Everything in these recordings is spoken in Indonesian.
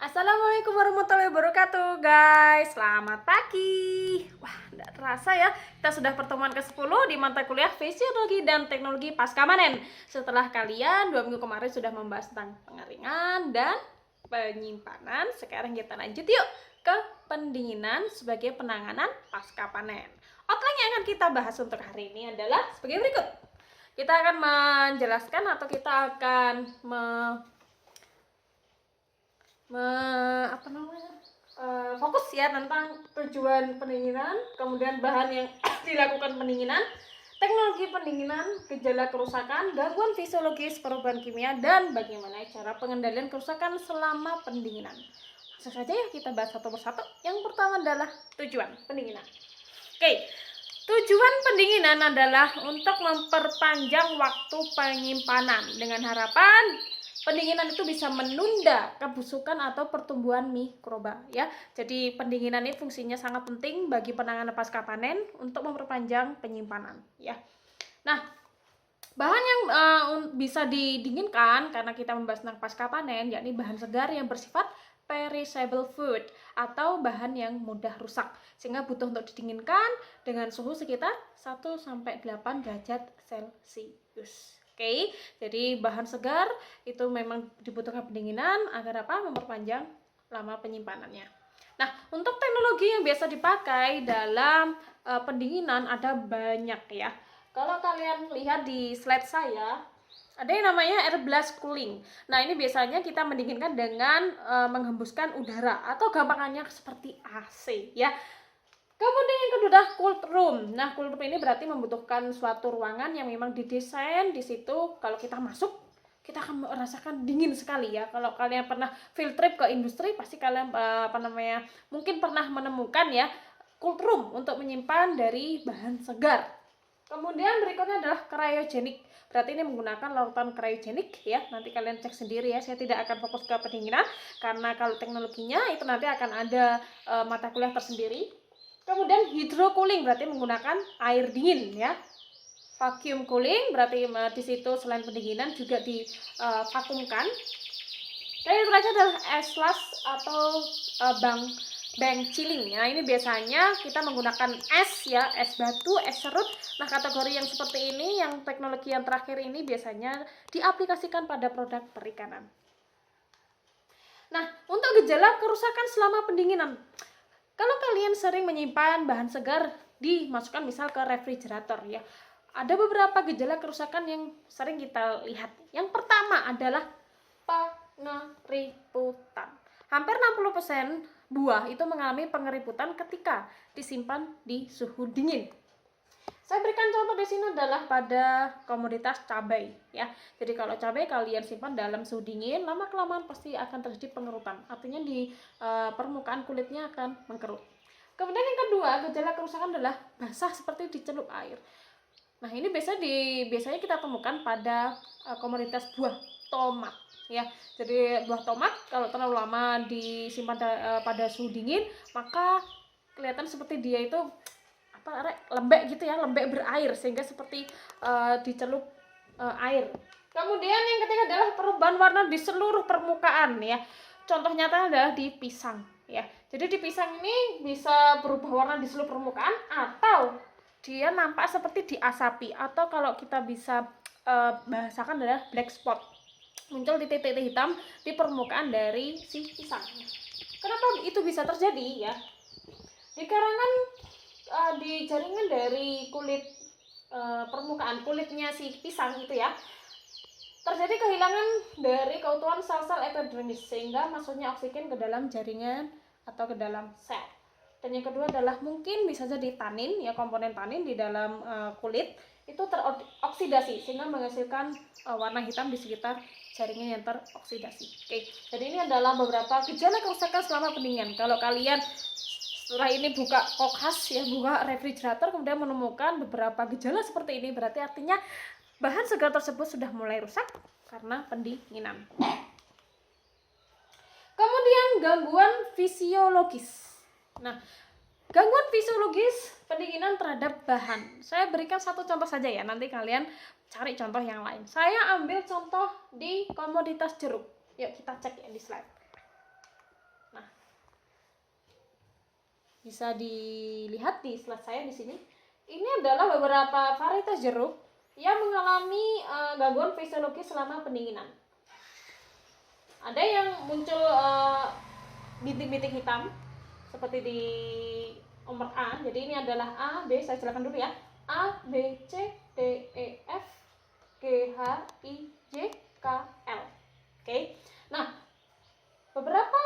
Assalamualaikum warahmatullahi wabarakatuh guys. Selamat pagi. Wah, tidak terasa ya, kita sudah pertemuan ke-10 di mata kuliah Fisiologi dan Teknologi Paskamanen. Setelah kalian 2 minggu kemarin sudah membahas tentang pengeringan dan penyimpanan, sekarang kita lanjut yuk ke pendinginan sebagai penanganan pasca panen. Outline yang akan kita bahas untuk hari ini adalah sebagai berikut. Kita akan menjelaskan atau kita akan fokus ya tentang tujuan pendinginan, kemudian bahan yang dilakukan pendinginan, teknologi pendinginan, gejala kerusakan, gangguan fisiologis, perubahan kimia, dan bagaimana cara pengendalian kerusakan selama pendinginan. Langsung saja ya kita bahas satu persatu. Yang pertama adalah tujuan pendinginan. Oke, tujuan pendinginan adalah untuk memperpanjang waktu penyimpanan dengan harapan pendinginan itu bisa menunda kebusukan atau pertumbuhan mikroba ya. Jadi pendinginan ini fungsinya sangat penting bagi penanganan pasca panen untuk memperpanjang penyimpanan ya. Nah, bahan yang bisa didinginkan karena kita membahas tentang pasca panen yakni bahan segar yang bersifat perishable food atau bahan yang mudah rusak sehingga butuh untuk didinginkan dengan suhu sekitar 1-8 derajat Celcius. Oke, jadi bahan segar itu memang dibutuhkan pendinginan agar apa? Memperpanjang lama penyimpanannya. Nah, untuk teknologi yang biasa dipakai dalam pendinginan ada banyak ya. Kalau kalian lihat di slide saya, ada yang namanya air blast cooling. Nah, ini biasanya kita mendinginkan dengan menghembuskan udara atau gampangannya seperti AC ya. Kemudian yang kedua adalah cold room. Nah, cold room ini berarti membutuhkan suatu ruangan yang memang didesain di situ kalau kita masuk kita akan merasakan dingin sekali ya. Kalau kalian pernah field trip ke industri pasti kalian mungkin pernah menemukan ya cold room untuk menyimpan dari bahan segar. Kemudian berikutnya adalah cryogenic. Berarti ini menggunakan larutan cryogenic ya. Nanti kalian cek sendiri ya. Saya tidak akan fokus ke pendinginan karena kalau teknologinya itu nanti akan ada mata kuliah tersendiri. Kemudian hydrocooling berarti menggunakan air dingin ya. Vacuum cooling berarti di situ selain pendinginan juga divakumkan. Dan yang terakhir adalah ice slush atau bank chilling. Nah, ini biasanya kita menggunakan es ya, es batu, es serut. Nah, kategori yang seperti ini, yang teknologi yang terakhir ini biasanya diaplikasikan pada produk perikanan. Nah, untuk gejala kerusakan selama pendinginan. Kalau kalian sering menyimpan bahan segar dimasukkan misal ke refrigerator ya, ada beberapa gejala kerusakan yang sering kita lihat. Yang pertama adalah pengeriputan. Hampir 60% buah itu mengalami pengeriputan ketika disimpan di suhu dingin. Saya berikan contoh di sini adalah pada komoditas cabai ya. Jadi kalau cabai kalian simpan dalam suhu dingin, lama-kelamaan pasti akan terjadi pengerutan. Artinya di permukaan kulitnya akan mengkerut. Kemudian yang kedua, gejala kerusakan adalah basah seperti dicelup air. Nah, ini biasanya kita temukan pada komoditas buah tomat ya. Jadi buah tomat kalau terlalu lama disimpan pada suhu dingin, maka kelihatan seperti dia itu lembek gitu ya, lembek berair sehingga seperti dicelup air. Kemudian yang ketiga adalah perubahan warna di seluruh permukaan ya. Contoh nyata adalah di pisang ya. Jadi di pisang ini bisa berubah warna di seluruh permukaan atau dia nampak seperti diasapi, atau kalau kita bisa bahasakan adalah black spot. Muncul titik-titik hitam di permukaan dari si pisang. Kenapa itu bisa terjadi ya? Dikarenakan di jaringan dari kulit permukaan kulitnya si pisang itu ya, terjadi kehilangan dari keutuhan sel-sel epidermis sehingga masuknya oksigen ke dalam jaringan atau ke dalam sel. Dan yang kedua adalah mungkin bisa jadi tanin ya, komponen tanin di dalam kulit itu teroksidasi sehingga menghasilkan warna hitam di sekitar jaringan yang teroksidasi. Oke, jadi ini adalah beberapa gejala kerusakan selama pendinginan. Kalau kalian setelah ini buka kulkas ya, buka refrigerator, kemudian menemukan beberapa gejala seperti ini, berarti artinya bahan segar tersebut sudah mulai rusak karena pendinginan. Kemudian gangguan fisiologis. Nah, gangguan fisiologis pendinginan terhadap bahan. Saya berikan satu contoh saja ya, nanti kalian cari contoh yang lain. Saya ambil contoh di komoditas jeruk. Yuk kita cek ya di slide. bisa dilihat di slide saya di sini. Ini adalah beberapa varietas jeruk yang mengalami gangguan fisiologis selama pendinginan. Ada yang muncul bintik-bintik hitam seperti di nomor A. Jadi ini adalah A, B, saya silakan dulu ya. A, B, C, D, E, F, G, H, I, J, K, L. Oke. Nah, beberapa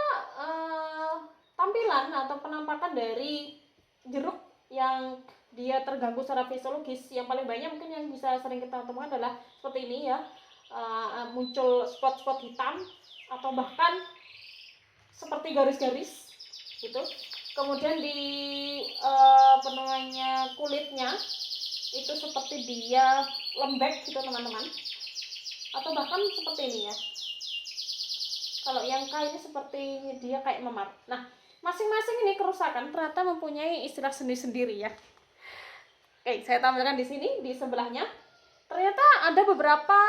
tampilan atau penampakan dari jeruk yang dia terganggu secara fisiologis yang paling banyak mungkin yang bisa sering kita temukan adalah seperti ini ya, muncul spot-spot hitam atau bahkan seperti garis-garis gitu. Kemudian di kulitnya itu seperti dia lembek gitu teman-teman, atau bahkan seperti ini ya. Kalau yang K ini seperti dia kayak memar. Nah, masing-masing ini kerusakan ternyata mempunyai istilah sendiri-sendiri ya. Oke, saya tampilkan di sini di sebelahnya. Ternyata ada beberapa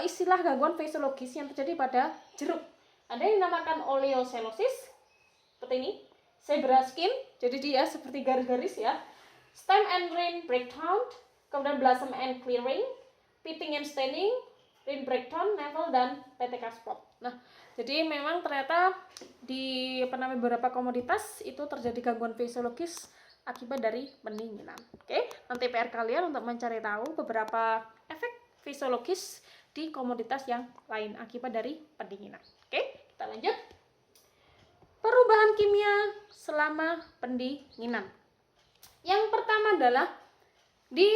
istilah gangguan fisiologis yang terjadi pada jeruk. Ada yang dinamakan oleocelosis seperti ini, zebra skin, jadi dia seperti garis-garis ya. Stem and rind breakdown, kemudian blossom and clearing, pitting and staining, rind breakdown, navel dan PTK spot. Nah, jadi memang ternyata di beberapa komoditas itu terjadi gangguan fisiologis akibat dari pendinginan. Oke, nanti PR kalian untuk mencari tahu beberapa efek fisiologis di komoditas yang lain akibat dari pendinginan. Oke, kita lanjut. Perubahan kimia selama pendinginan. Yang pertama adalah di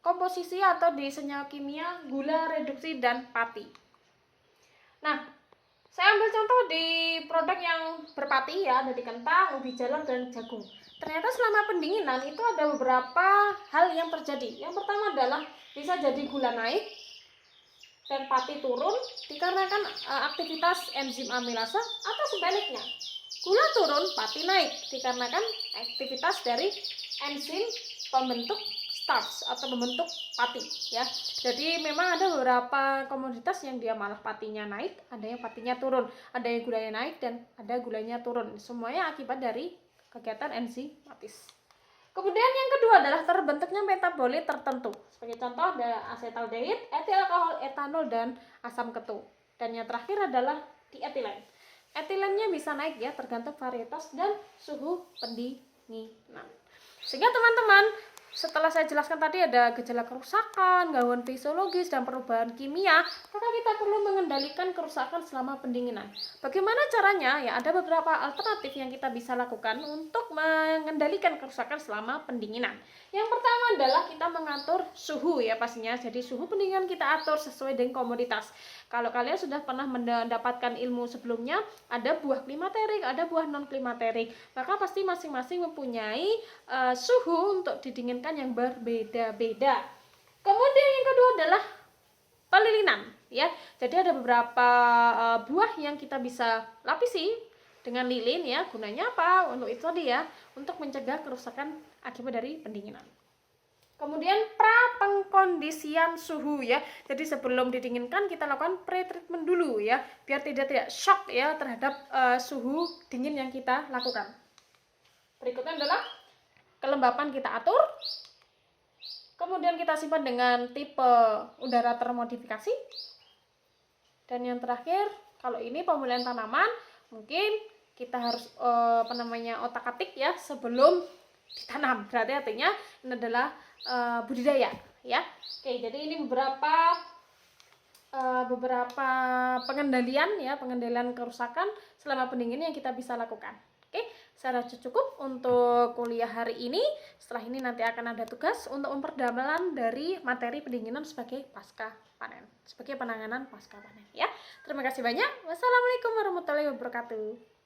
komposisi atau di senyawa kimia gula reduksi dan pati. Nah, saya ambil contoh di produk yang berpati ya, ada di kentang, ubi jalar, dan jagung. Ternyata selama pendinginan itu ada beberapa hal yang terjadi. Yang pertama adalah bisa jadi gula naik dan pati turun dikarenakan aktivitas enzim amilase, atau sebaliknya gula turun, pati naik dikarenakan aktivitas dari enzim pembentuk starch atau membentuk pati ya. Jadi memang ada beberapa komoditas yang dia malah patinya naik, ada yang patinya turun, ada yang gulanya naik dan ada gulanya turun. Semuanya akibat dari kegiatan enzimatis. Kemudian yang kedua adalah terbentuknya metabolit tertentu. Sebagai contoh ada asetaldehid, etil alkohol, etanol dan asam ketu. Dan yang terakhir adalah dietilen. Etilennya bisa naik ya tergantung varietas dan suhu pendinginan. Sehingga teman-teman, setelah saya jelaskan tadi ada gejala kerusakan, gangguan fisiologis, dan perubahan kimia, maka kita perlu mengendalikan kerusakan selama pendinginan. Bagaimana caranya? Ya, ada beberapa alternatif yang kita bisa lakukan untuk mengendalikan kerusakan selama pendinginan. Yang pertama adalah kita mengatur suhu ya pastinya. Jadi suhu pendinginan kita atur sesuai dengan komoditas. Kalau kalian sudah pernah mendapatkan ilmu sebelumnya, ada buah klimaterik, ada buah non klimaterik, maka pasti masing-masing mempunyai suhu untuk didinginkan yang berbeda-beda. Kemudian yang kedua adalah pelilinan ya. Jadi ada beberapa buah yang kita bisa lapisi dengan lilin ya. Gunanya apa? Untuk itu tadi ya, untuk mencegah kerusakan akibat dari pendinginan. Kemudian pengkondisian suhu ya. Jadi sebelum didinginkan kita lakukan pre-treatment dulu ya, biar tidak shock ya terhadap suhu dingin yang kita lakukan. Berikutnya adalah kelembapan kita atur. Kemudian kita simpan dengan tipe udara termodifikasi. Dan yang terakhir, kalau ini pemulihan tanaman, mungkin kita harus otak-atik ya sebelum ditanam. Berarti artinya ini adalah budidaya ya. Oke, jadi ini beberapa pengendalian kerusakan selama pendinginan yang kita bisa lakukan. Oke, saya rasa cukup untuk kuliah hari ini. Setelah ini nanti akan ada tugas untuk memperdalam dari materi pendinginan sebagai pasca panen, sebagai penanganan pasca panen ya. Terima kasih banyak. Wassalamualaikum warahmatullahi wabarakatuh.